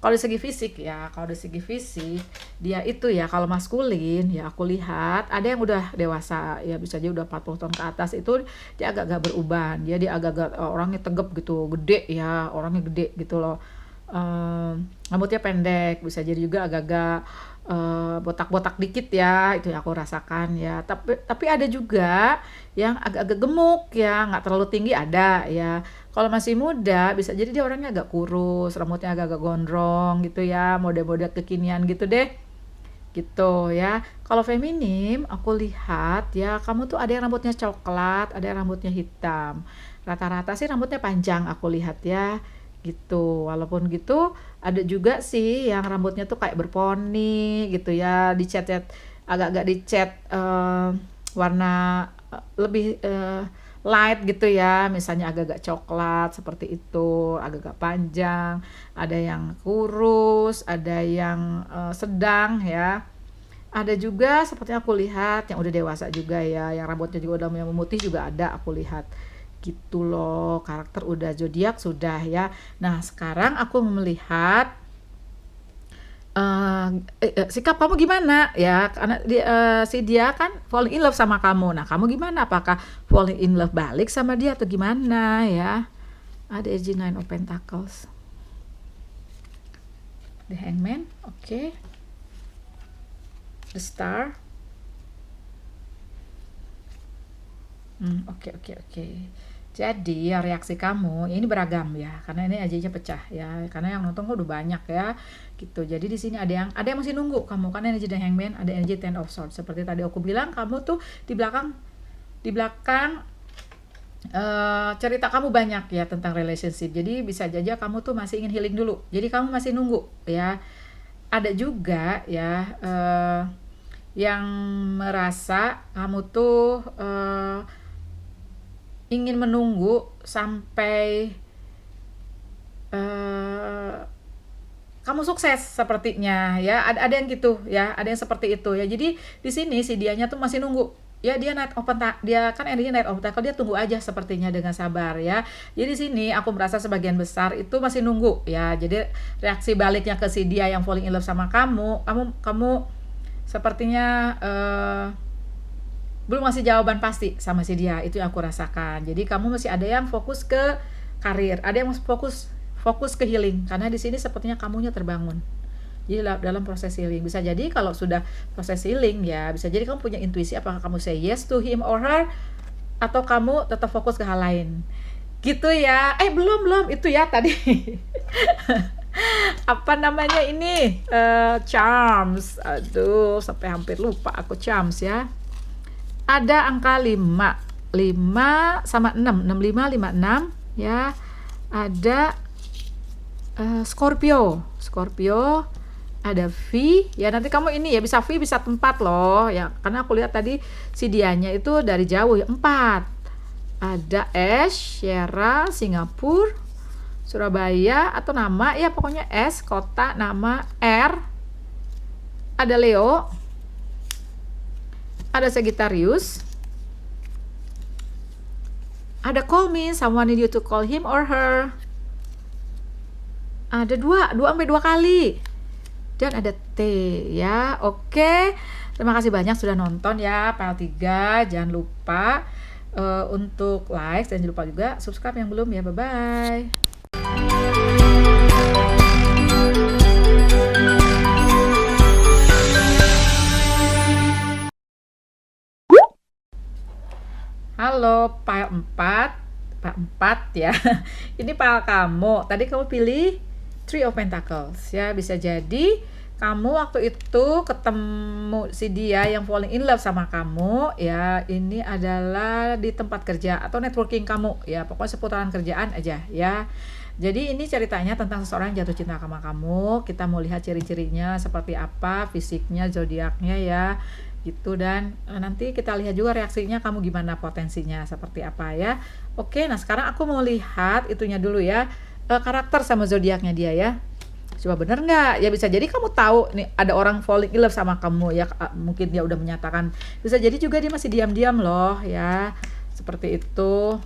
Kalau dari segi fisik ya, kalau dari segi fisik dia itu ya, kalau maskulin ya aku lihat ada yang udah dewasa ya, bisa aja udah 40 tahun ke atas, itu dia agak-agak beruban, dia agak-agak orangnya tegap gitu, gede ya, orangnya gede gitu loh. Rambutnya pendek, bisa jadi juga agak-agak botak-botak dikit ya, itu yang aku rasakan ya. Tapi ada juga yang agak-agak gemuk ya, nggak terlalu tinggi ada ya. Kalau masih muda bisa jadi dia orangnya agak kurus, rambutnya agak-agak gondrong gitu ya, mode-mode kekinian gitu deh. Gitu ya. Kalau feminim aku lihat ya, kamu tuh ada yang rambutnya coklat, ada yang rambutnya hitam. Rata-rata sih rambutnya panjang aku lihat ya. Gitu. Walaupun gitu ada juga sih yang rambutnya tuh kayak berponi gitu ya, dicat-cat agak-agak dicat warna lebih light gitu ya, misalnya agak-agak coklat seperti itu, agak-agak panjang, ada yang kurus, ada yang sedang ya. Ada juga seperti aku lihat yang udah dewasa juga ya, yang rambutnya juga udah mulai memutih juga ada aku lihat. Gitu loh, karakter udah zodiak sudah ya. Nah, sekarang aku melihat sikap kamu gimana ya, karena si dia kan falling in love sama kamu. Nah, kamu gimana? Apakah falling in love balik sama dia atau gimana ya? Ada energy Nine of Pentacles, the Hangman, oke. The Star. Oke, oke, oke. Jadi ya reaksi kamu ya ini beragam ya, karena ini aja pecah ya, karena yang nonton udah banyak ya, gitu. Jadi di sini ada yang masih nunggu kamu, karena energi The Hangman, ada energi Ten of Swords. Seperti tadi aku bilang, kamu tuh di belakang cerita kamu banyak ya tentang relationship. Jadi bisa aja kamu tuh masih ingin healing dulu. Jadi kamu masih nunggu ya. Ada juga ya yang merasa kamu tuh ingin menunggu sampai kamu sukses sepertinya ya. Ada yang gitu ya, ada yang seperti itu ya. Jadi di sini si dianya tuh masih nunggu ya, dia dia kan energinya Knight of Pentacle, dia tunggu aja sepertinya dengan sabar ya. Jadi di sini aku merasa sebagian besar itu masih nunggu ya. Jadi reaksi baliknya ke si dia yang falling in love sama kamu sepertinya belum ngasih jawaban pasti sama si dia, itu yang aku rasakan. Jadi kamu masih ada yang fokus ke karir, ada yang fokus ke healing, karena di sini sepertinya kamunya terbangun. Jadi dalam proses healing, bisa jadi kalau sudah proses healing ya, bisa jadi kamu punya intuisi apakah kamu say yes to him or her atau kamu tetap fokus ke hal lain. Gitu ya. Belum itu ya tadi. Apa namanya ini? Charms. Aduh, sampai hampir lupa aku charms ya. Ada angka 5 sama 6, 65, 56 ya. Ada Scorpio, ada V ya. Nanti kamu ini ya bisa V bisa tempat loh ya, karena aku lihat tadi si dianya itu dari jauh ya. 4 ada S, Sierra, Singapura, Surabaya atau nama ya, pokoknya S, kota, nama, R. Ada Leo, ada Sagittarius, ada call me, someone need you to call him or her. Ada 2 sampai 2 kali. Dan ada T ya. Oke. Terima kasih banyak sudah nonton ya PL3. Jangan lupa untuk like, dan jangan lupa juga subscribe yang belum ya. Bye bye. Halo, file 4 ya. Ini file kamu. Tadi kamu pilih Three of Pentacles ya. Bisa jadi kamu waktu itu ketemu si dia yang falling in love sama kamu ya, ini adalah di tempat kerja atau networking kamu ya, pokoknya seputaran kerjaan aja ya. Jadi ini ceritanya tentang seseorang yang jatuh cinta sama kamu. Kita mau lihat ciri-cirinya seperti apa, fisiknya, zodiaknya ya gitu, dan nanti kita lihat juga reaksinya kamu gimana, potensinya seperti apa ya. Oke, nah sekarang aku mau lihat itunya dulu ya, karakter sama zodiaknya dia ya. Coba bener nggak? Ya bisa jadi kamu tahu nih ada orang falling in love sama kamu ya, mungkin dia udah menyatakan. Bisa jadi juga dia masih diam-diam loh ya, seperti itu.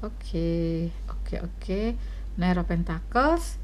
Oke, oke. Nine of Pentacles,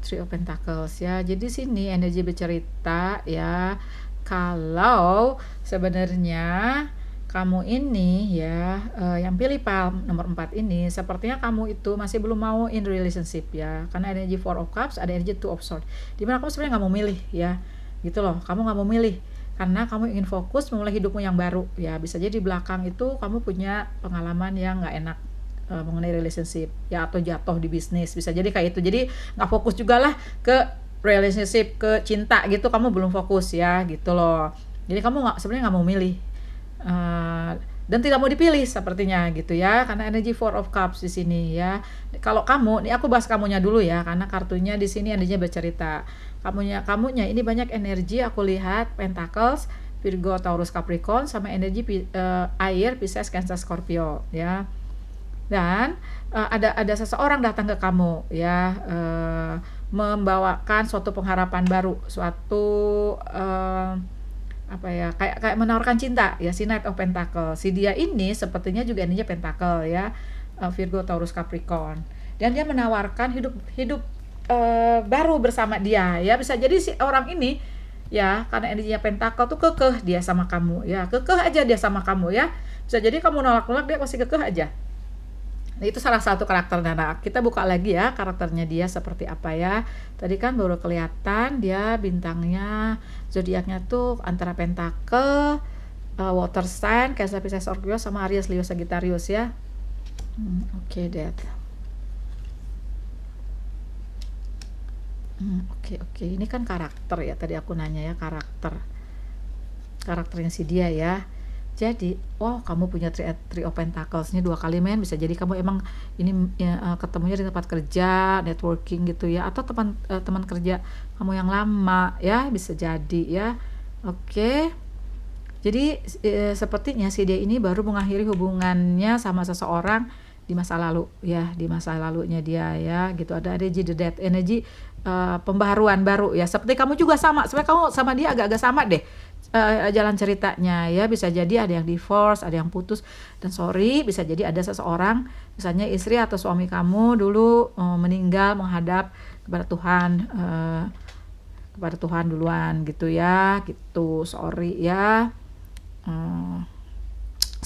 Three of Pentacles ya. Jadi sini energi bercerita ya, kalau sebenarnya kamu ini ya, yang pilih palm nomor 4 ini, sepertinya kamu itu masih belum mau in relationship ya, karena energi Four of Cups, ada energi Two of Swords, dimana kamu sebenarnya nggak mau milih ya, gitu loh, kamu nggak mau milih karena kamu ingin fokus memulai hidupmu yang baru ya. Bisa jadi di belakang itu kamu punya pengalaman yang nggak enak mengenai relationship ya, atau jatuh di bisnis, bisa jadi kayak itu. Jadi nggak fokus juga lah ke relationship, ke cinta gitu, kamu belum fokus ya, gitu loh. Jadi kamu sebenarnya nggak mau milih, dan tidak mau dipilih sepertinya gitu ya, karena energi Four of Cups di sini ya. Kalau kamu, nih aku bahas kamunya dulu ya, karena kartunya di sini energinya bercerita. Kamunya ini banyak energi, aku lihat Pentacles, Virgo, Taurus, Capricorn, sama energi air, Pisces, Cancer, Scorpio ya. Dan ada seseorang datang ke kamu ya, membawakan suatu pengharapan baru, suatu apa ya, kayak menawarkan cinta ya, si Knight of Pentacle. Si dia ini sepertinya juga ininya Pentacle ya, Virgo, Taurus, Capricorn, dan dia menawarkan hidup baru bersama dia ya. Bisa jadi si orang ini ya, karena energinya Pentacle tuh kekeh dia sama kamu ya, kekeh aja dia sama kamu ya. Bisa jadi kamu nolak-nolak, dia masih kekeh aja. Nah, itu salah satu karakter. Nah, kita buka lagi ya karakternya dia seperti apa ya. Tadi kan baru kelihatan dia bintangnya, zodiaknya tuh antara Pentacle, Water Sign, Cancer, Pisces, Scorpio, sama Aries, Leo, Sagittarius ya. Oke, Dad. Oke. Ini kan karakter ya. Tadi aku nanya ya karakternya si dia ya. Jadi, kamu punya three of Pentacles ini 2 kali, men. Bisa jadi kamu emang ini ya, ketemunya di tempat kerja, networking gitu ya, atau teman kerja kamu yang lama ya, bisa jadi ya. Oke. Jadi sepertinya si dia ini baru mengakhiri hubungannya sama seseorang di masa lalu ya, di masa lalunya dia ya, gitu. Ada energi the death, energi pembaharuan baru ya. Seperti kamu juga sama, sebenarnya kamu sama dia agak-agak sama deh jalan ceritanya ya. Bisa jadi ada yang divorce, ada yang putus, dan bisa jadi ada seseorang, misalnya istri atau suami kamu dulu meninggal menghadap kepada Tuhan duluan gitu ya, gitu.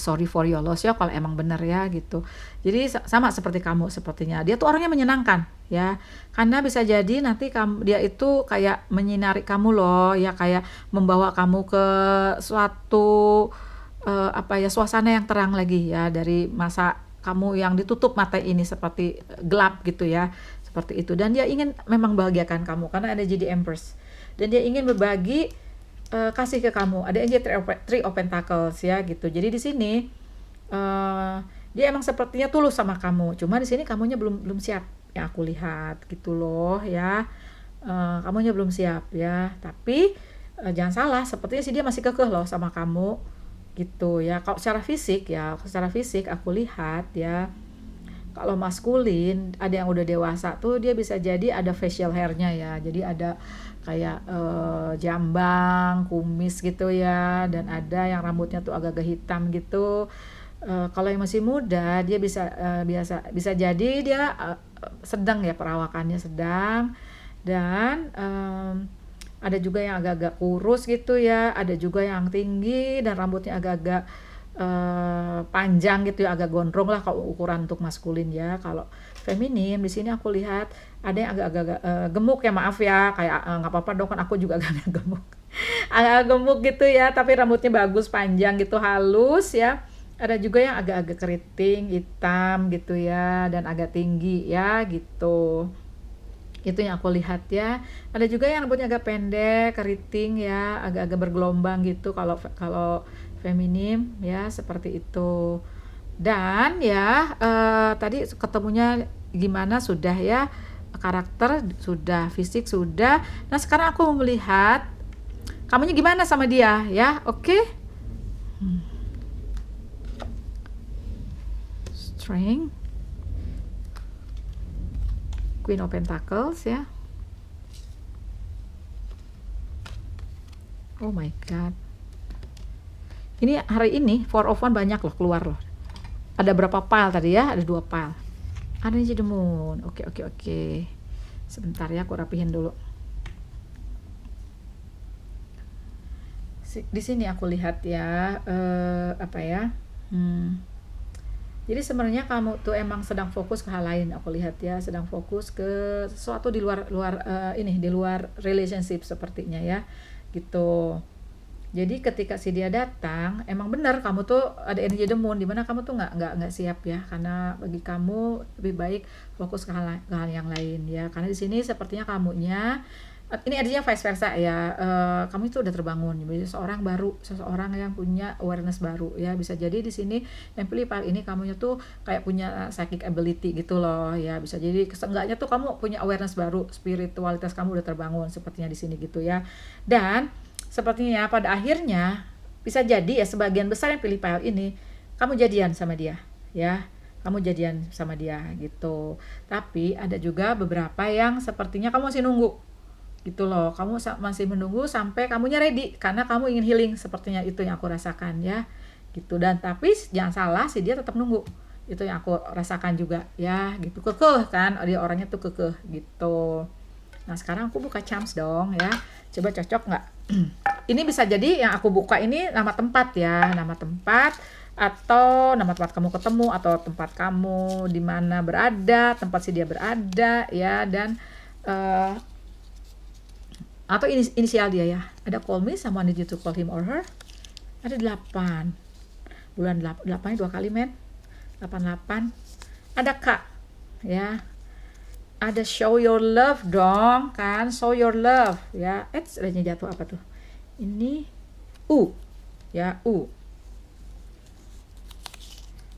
Sorry for your loss ya, kalau emang benar ya gitu. Jadi sama seperti kamu, sepertinya dia tuh orangnya menyenangkan ya, karena bisa jadi nanti dia itu kayak menyinari kamu loh ya, kayak membawa kamu ke suatu suasana yang terang lagi ya, dari masa kamu yang ditutup mata ini seperti gelap gitu ya, seperti itu. Dan dia ingin memang bahagiakan kamu karena ada jadi Empress, dan dia ingin berbagi kasih ke kamu. Ada energi Three of Pentacles ya gitu. Jadi di sini dia emang sepertinya tulus sama kamu. Cuma di sini kamunya belum siap yang aku lihat gitu loh ya. Kamunya belum siap ya. Tapi jangan salah, sepertinya sih dia masih kekeh loh sama kamu gitu ya. Kalau secara fisik aku lihat ya, kalau maskulin, ada yang udah dewasa tuh dia bisa jadi ada facial hairnya ya. Jadi ada kayak jambang, kumis gitu ya, dan ada yang rambutnya tuh agak-agak hitam gitu. Kalau yang masih muda dia bisa jadi dia sedang ya, perawakannya sedang, dan ada juga yang agak-agak kurus gitu ya, ada juga yang tinggi dan rambutnya agak-agak panjang gitu ya, agak gondrong lah kalau ukuran untuk maskulin ya. Kalau feminim di sini aku lihat ada yang agak-agak gemuk ya, maaf ya, kayak nggak apa-apa dong, kan aku juga agak gemuk agak gemuk gitu ya, tapi rambutnya bagus, panjang gitu, halus ya. Ada juga yang agak-agak keriting, hitam gitu ya, dan agak tinggi ya gitu. Itu yang aku lihat ya. Ada juga yang rambutnya agak pendek, keriting ya, agak-agak bergelombang gitu kalau kalau feminim ya, seperti itu. Dan ya tadi ketemunya gimana sudah ya, karakter sudah, fisik sudah. Nah sekarang aku mau melihat kamunya gimana sama dia ya, oke? Strength, Queen of Pentacles ya. Oh my god. Ini hari ini Four of Wands banyak loh keluar loh. Ada berapa pile tadi ya? Ada 2 pile. Ada nih the moon. Oke. Sebentar ya, aku rapihin dulu. Di sini aku lihat ya, apa ya? Jadi sebenarnya kamu tuh emang sedang fokus ke hal lain. Aku lihat ya, sedang fokus ke sesuatu di luar di luar relationship sepertinya ya, gitu. Jadi ketika si dia datang, emang benar kamu tuh ada energi the moon, dimana kamu tuh nggak siap ya, karena bagi kamu lebih baik fokus ke hal yang lain ya. Karena di sini sepertinya kamunya ini energinya vice versa ya, kamu itu udah terbangun, jadi seseorang yang punya awareness baru ya. Bisa jadi di sini yang pilih part ini kamunya tuh kayak punya psychic ability gitu loh ya. Bisa jadi seenggaknya tuh kamu punya awareness baru, spiritualitas kamu udah terbangun sepertinya di sini gitu ya. Dan sepertinya pada akhirnya bisa jadi ya, sebagian besar yang pilih file ini kamu jadian sama dia ya, kamu jadian sama dia gitu. Tapi ada juga beberapa yang sepertinya kamu masih nunggu gitu loh, kamu masih menunggu sampai kamunya ready, karena kamu ingin healing, sepertinya itu yang aku rasakan ya gitu. Dan tapi jangan salah, si dia tetap nunggu, itu yang aku rasakan juga ya gitu. Kekeh kan, dia orangnya tuh kekeh gitu. Nah sekarang aku buka charms dong ya, coba cocok nggak? Ini bisa jadi yang aku buka ini nama tempat ya, nama tempat atau nama tempat kamu ketemu, atau tempat kamu di mana berada, tempat si dia berada ya. Dan atau inisial dia ya. Ada call me, someone need you to call him or her. Ada 8 bulan 8 2 kali men, 88. Ada Kak ya, ada show your love dong kan, show your love ya. Adanya jatuh apa tuh ini, U ya, U.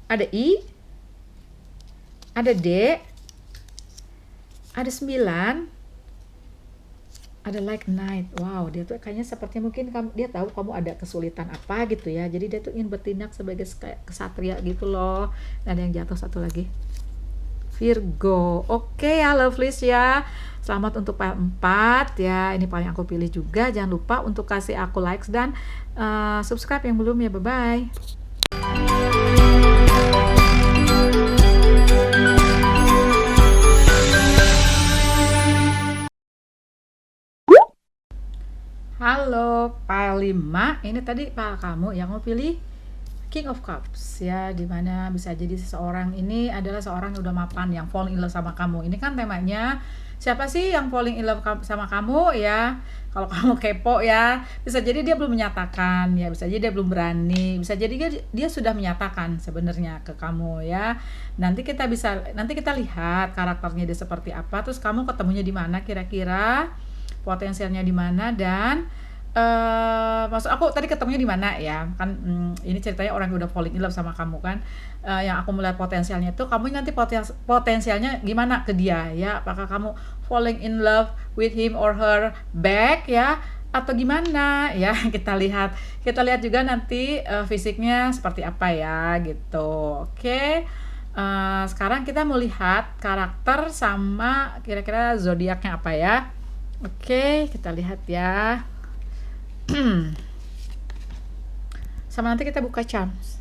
Ada I, ada D, ada 9, ada like night. Wow, dia tuh kayaknya sepertinya mungkin dia tahu kamu ada kesulitan apa gitu ya, jadi dia tuh ingin bertindak sebagai kesatria gitu loh. Dan ada yang jatuh satu lagi, Virgo. Oke ya lovelies ya, selamat untuk file 4 ya, ini paling aku pilih juga. Jangan lupa untuk kasih aku likes dan subscribe yang belum ya. Bye bye. Halo, file 5. Ini tadi file kamu yang mau pilih King of Cups ya, dimana bisa jadi seseorang ini adalah seorang yang udah mapan, yang falling in love sama kamu. Ini kan temanya, siapa sih yang falling in love sama kamu ya? Kalau kamu kepo ya, bisa jadi dia belum menyatakan ya, bisa jadi dia belum berani, bisa jadi dia sudah menyatakan sebenarnya ke kamu ya. Nanti kita lihat karakternya dia seperti apa, terus kamu ketemunya di mana kira-kira, potensialnya di mana. Dan maksud aku tadi ketemunya di mana ya kan, ini ceritanya orang yang udah falling in love sama kamu kan. Yang aku melihat potensialnya itu, kamu nanti potensialnya gimana ke dia ya, apakah kamu falling in love with him or her back ya, atau gimana ya. Kita lihat juga nanti fisiknya seperti apa ya gitu. Oke. Sekarang kita mau lihat karakter sama kira-kira zodiaknya apa ya. Oke, kita lihat ya. Sama nanti kita buka charms.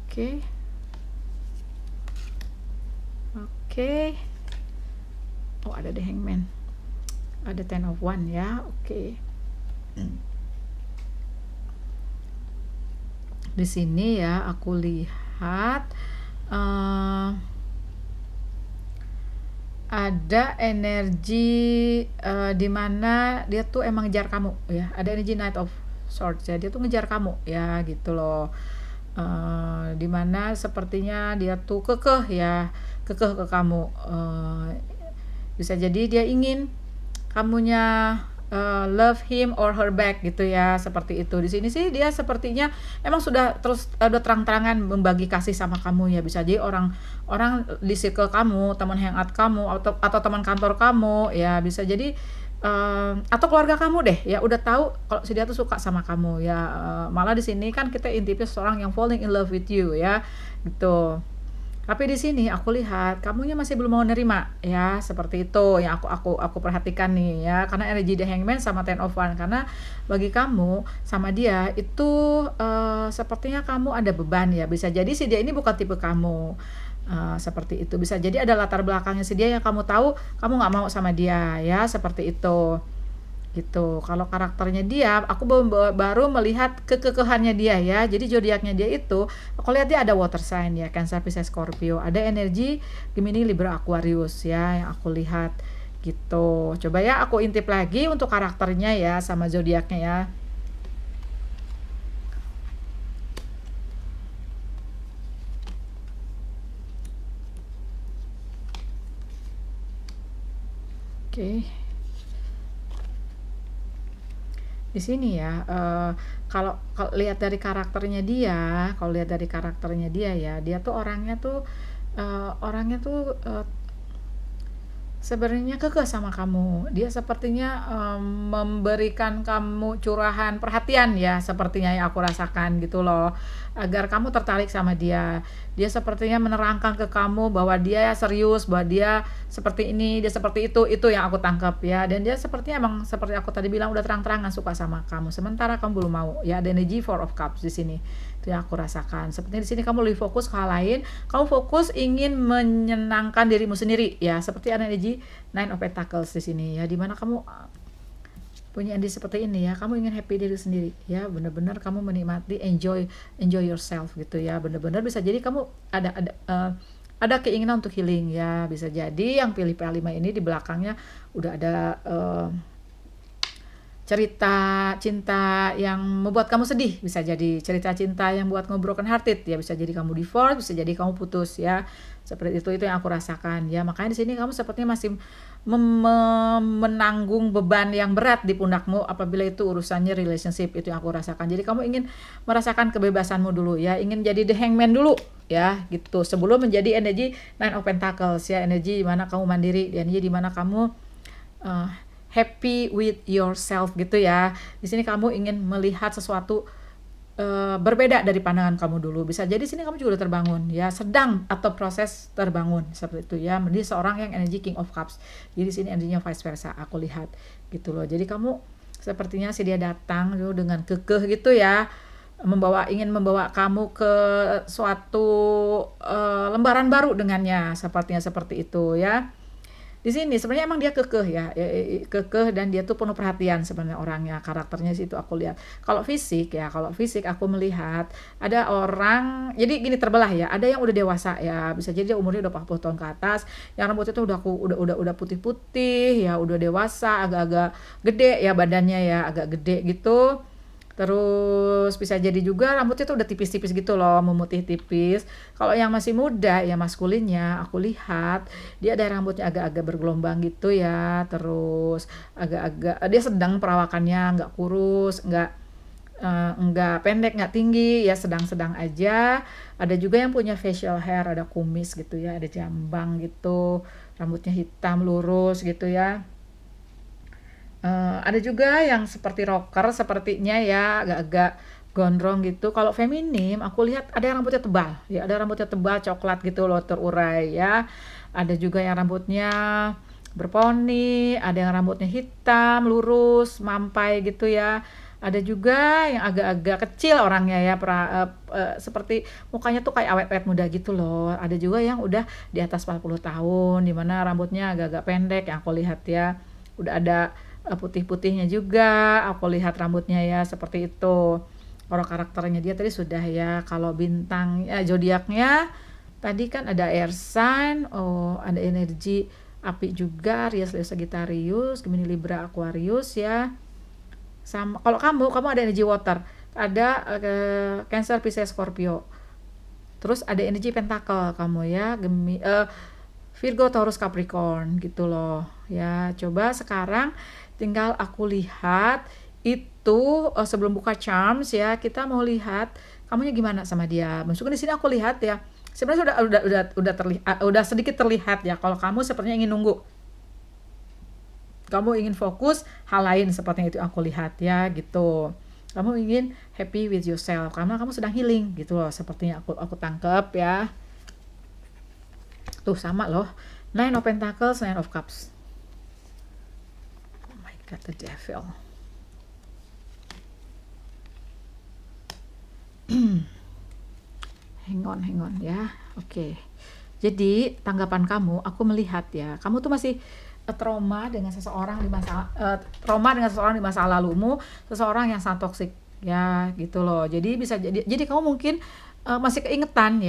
Oke. Oh, ada the hangman. Ada 10 of Wands ya. Oke. Di sini ya aku lihat ada energi di mana dia tuh emang ngejar kamu ya. Ada energi Knight of Swords ya, dia tuh ngejar kamu ya gitu loh. Dimana sepertinya dia tuh kekeh ya, kekeh ke kamu. Bisa jadi dia ingin kamunya love him or her back gitu ya, seperti itu. Di sini sih dia sepertinya emang sudah terus udah terang-terangan membagi kasih sama kamu ya. Bisa jadi orang di circle kamu, teman hangout kamu, atau teman kantor kamu ya, bisa jadi atau keluarga kamu deh ya, udah tahu kalau si dia tuh suka sama kamu ya. Malah di sini kan kita intipnya seorang yang falling in love with you ya gitu. Tapi di sini aku lihat kamunya masih belum mau nerima ya, seperti itu yang aku perhatikan nih ya, karena energi The Hangman sama Ten of Wands. Karena bagi kamu sama dia itu sepertinya kamu ada beban ya. Bisa jadi si dia ini bukan tipe kamu. Seperti itu, bisa jadi ada latar belakangnya si dia yang kamu tahu kamu nggak mau sama dia ya, seperti itu gitu. Kalau karakternya dia, aku baru melihat kekekehannya dia ya. Jadi zodiaknya dia itu, aku lihat dia ada water sign ya, Cancer, Pisces, Scorpio. Ada energi Gemini, Libra, Aquarius ya yang aku lihat gitu. Coba ya aku intip lagi untuk karakternya ya sama zodiaknya ya. Oke. Di sini ya, kalau lihat dari karakternya dia, ya, dia tuh orangnya tuh sebenarnya kekeh sama kamu. Dia sepertinya memberikan kamu curahan perhatian ya, sepertinya yang aku rasakan gitu loh, agar kamu tertarik sama dia. Dia sepertinya menerangkan ke kamu bahwa dia serius, bahwa dia seperti ini, dia seperti itu yang aku tangkap ya. Dan dia sepertinya emang seperti aku tadi bilang udah terang-terangan suka sama kamu. Sementara kamu belum mau ya, ada energi Four of Cups di sini. Itu yang aku rasakan. Sepertinya di sini kamu lebih fokus ke hal lain. Kamu fokus ingin menyenangkan dirimu sendiri ya, seperti ada energi Nine of Pentacles di sini ya, dimana kamu punya energi seperti ini ya, kamu ingin happy diri sendiri ya, benar-benar kamu menikmati, enjoy yourself gitu ya. Benar-benar bisa jadi kamu ada keinginan untuk healing ya. Bisa jadi yang pilih PA5 ini di belakangnya udah ada cerita cinta yang membuat kamu sedih, bisa jadi cerita cinta yang buat kamu broken hearted ya, bisa jadi kamu divorce, bisa jadi kamu putus ya, seperti itu yang aku rasakan ya. Makanya di sini kamu sepertinya masih menanggung beban yang berat di pundakmu apabila itu urusannya relationship, itu yang aku rasakan. Jadi kamu ingin merasakan kebebasanmu dulu ya, ingin jadi the hangman dulu ya gitu, sebelum menjadi energi Nine of Pentacles ya, energi di mana kamu mandiri, energi di mana kamu happy with yourself gitu ya. Di sini kamu ingin melihat sesuatu berbeda dari pandangan kamu dulu. Bisa jadi sini kamu juga udah terbangun ya, sedang atau proses terbangun seperti itu ya. Menjadi seorang yang energi King of Cups. Jadi sini energinya vice versa aku lihat gitu loh. Jadi kamu sepertinya si dia datang dengan kekeh gitu ya, ingin membawa kamu ke suatu lembaran baru dengannya, sepertinya seperti itu ya. Di sini sebenarnya emang dia kekeh ya, kekeh, dan dia tuh penuh perhatian sebenarnya orangnya, karakternya sih itu aku lihat. Kalau fisik aku melihat ada orang, jadi gini terbelah ya, ada yang udah dewasa ya, bisa jadi dia umurnya udah 40 tahun ke atas, yang rambutnya tuh udah putih-putih ya, udah dewasa, agak-agak gede ya badannya ya, agak gede gitu. Terus bisa jadi juga rambutnya tuh udah tipis-tipis gitu loh, memutih tipis. Kalau yang masih muda ya maskulinnya, aku lihat dia ada rambutnya agak-agak bergelombang gitu ya. Terus agak-agak dia sedang perawakannya, nggak kurus, nggak pendek, nggak tinggi ya, sedang-sedang aja. Ada juga yang punya facial hair, ada kumis gitu ya, ada jambang gitu, rambutnya hitam lurus gitu ya. Ada juga yang seperti rocker sepertinya ya, agak-agak gondrong gitu. Kalau feminim aku lihat ada yang rambutnya tebal ya, ada rambutnya tebal coklat gitu loh, terurai ya. Ada juga yang rambutnya berponi, ada yang rambutnya hitam lurus mampai gitu ya. Ada juga yang agak-agak kecil orangnya ya, seperti mukanya tuh kayak awet-awet muda gitu loh. Ada juga yang udah di atas 40 tahun, dimana rambutnya agak-agak pendek yang aku lihat ya. Udah ada putih-putihnya juga, aku lihat rambutnya ya, seperti itu. Kalau karakternya dia tadi sudah ya. Kalau bintang zodiaknya tadi kan ada air sign, ada energi api juga, Aries, Leo, Sagittarius, Gemini, Libra, Aquarius ya. Sama kalau kamu ada energi water. ada Cancer, Pisces, Scorpio. Terus ada energi pentakel kamu ya, Virgo, Taurus, Capricorn gitu loh ya. Coba sekarang tinggal aku lihat itu sebelum buka charms ya, kita mau lihat kamunya gimana sama dia. Maksudnya di sini aku lihat ya, sebenarnya udah terlihat, udah sedikit terlihat ya kalau kamu sepertinya ingin nunggu. Kamu ingin fokus hal lain sepertinya itu aku lihat ya gitu. Kamu ingin happy with yourself karena kamu sedang healing gitu loh, sepertinya aku tangkep ya. Tuh sama loh, Nine of Pentacles, Nine of Cups. Oh my God, the devil. hang on ya. Oke. Jadi tanggapan kamu, aku melihat ya, kamu tuh masih trauma dengan seseorang di masa lalumu, seseorang yang sangat toksik ya gitu loh. Jadi bisa jadi kamu mungkin masih keingetan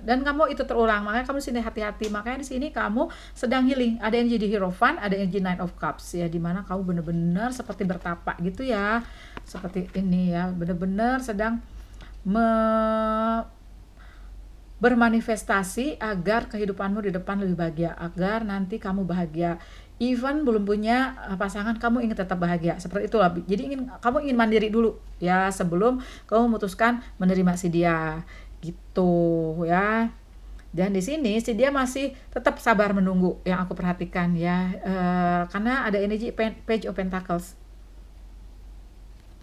dan kamu itu terulang, makanya kamu di sini hati-hati. Makanya di sini kamu sedang healing. Ada yang jadi Hierophant, ada yang jadi Nine of Cups ya, dimana kamu benar-benar seperti bertapa gitu ya, seperti ini ya, benar-benar sedang bermanifestasi agar kehidupanmu di depan lebih bahagia, agar nanti kamu bahagia. Even belum punya pasangan, kamu ingin tetap bahagia, seperti itulah. Jadi kamu ingin mandiri dulu ya sebelum kamu memutuskan menerima si dia gitu ya. Dan di sini si dia masih tetap sabar menunggu yang aku perhatikan ya, karena ada energi Page of Pentacles.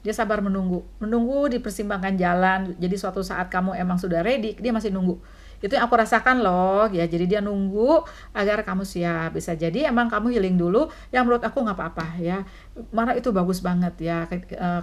Dia sabar menunggu dipersimbangkan jalan. Jadi suatu saat kamu emang sudah ready, dia masih nunggu. Itu yang aku rasakan loh ya. Jadi dia nunggu agar kamu siap. Bisa jadi emang kamu healing dulu, yang menurut aku nggak apa-apa ya, mana itu bagus banget ya.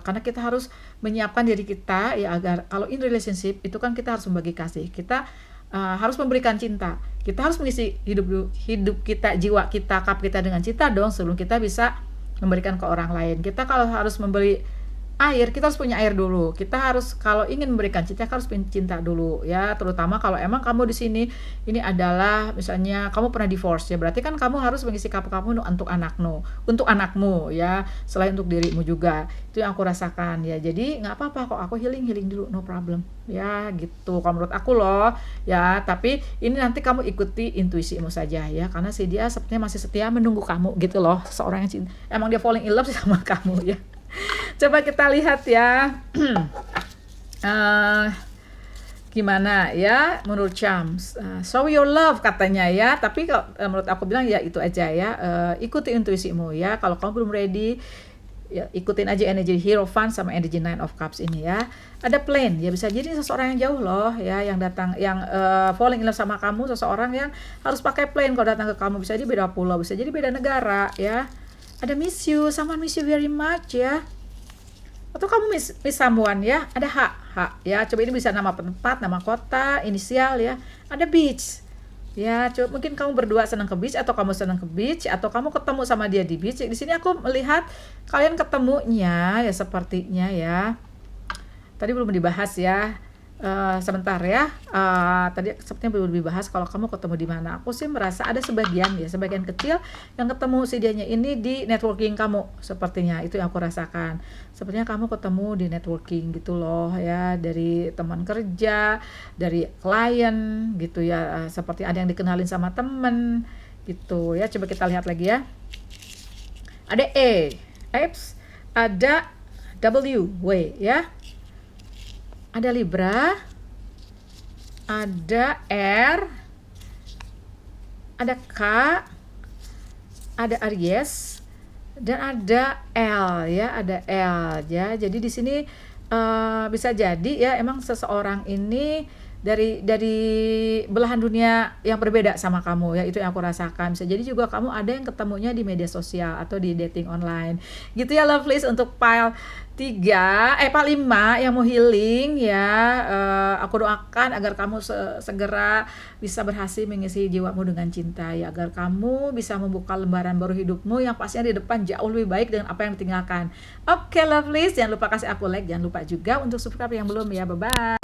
Karena kita harus menyiapkan diri kita ya, agar kalau in relationship itu kan kita harus membagi kasih, kita harus memberikan cinta, kita harus mengisi hidup kita, jiwa kita, cup kita dengan cinta dong, sebelum kita bisa memberikan ke orang lain. Kita kalau harus memberi air, kita harus punya air dulu. Kita harus, kalau ingin memberikan cinta, harus punya cinta dulu ya. Terutama kalau emang kamu di sini ini adalah misalnya kamu pernah divorce ya, berarti kan kamu harus mengisi cup kamu untuk anakmu ya, selain untuk dirimu juga. Itu yang aku rasakan ya. Jadi nggak apa-apa kok, aku healing dulu, no problem ya gitu kalau menurut aku loh ya. Tapi ini nanti kamu ikuti intuisimu saja ya, karena si dia sepertinya masih setia menunggu kamu gitu loh. Seorang yang emang dia falling in love sama kamu ya. Coba kita lihat ya. Gimana ya menurut charms. Show your love katanya ya. Tapi kalau menurut aku bilang ya itu aja ya, ikuti intuisimu ya. Kalau kamu belum ready ya, ikutin aja energi Hierophant sama energi Nine of Cups ini ya. Ada plan ya, bisa jadi seseorang yang jauh loh ya, yang datang, yang falling in love sama kamu, seseorang yang harus pakai plan kalau datang ke kamu. Bisa jadi beda pulau, bisa jadi beda negara ya. Ada miss you, someone miss you very much ya. Atau kamu miss someone ya. Ada hak ya. Coba ini bisa nama tempat, nama kota, inisial ya. Ada beach ya. Coba mungkin kamu berdua senang ke beach, atau kamu senang ke beach, atau kamu ketemu sama dia di beach. Di sini aku melihat kalian ketemunya ya, sepertinya ya. Tadi belum dibahas ya. Sebentar ya, tadi sepertinya belum dibahas kalau kamu ketemu di mana. Aku sih merasa ada sebagian kecil yang ketemu si dianya ini di networking kamu, sepertinya itu yang aku rasakan. Sepertinya kamu ketemu di networking gitu loh ya, dari teman kerja, dari klien gitu ya, seperti ada yang dikenalin sama temen gitu ya. Coba kita lihat lagi ya. Ada X, ada W ya. Ada Libra, ada R, ada K, ada Aries, dan ada L ya, ada L ya. Jadi di sini bisa jadi ya, emang seseorang ini dari belahan dunia yang berbeda sama kamu ya, itu yang aku rasakan. Bisa jadi juga kamu ada yang ketemunya di media sosial atau di dating online gitu ya, lovelies. Untuk pile 5 yang mau healing ya, aku doakan agar kamu segera bisa berhasil mengisi jiwamu dengan cinta ya, agar kamu bisa membuka lembaran baru hidupmu yang pastinya di depan jauh lebih baik dengan apa yang ditinggalkan. Oke lovelies, jangan lupa kasih aku like, jangan lupa juga untuk subscribe yang belum ya. Bye bye.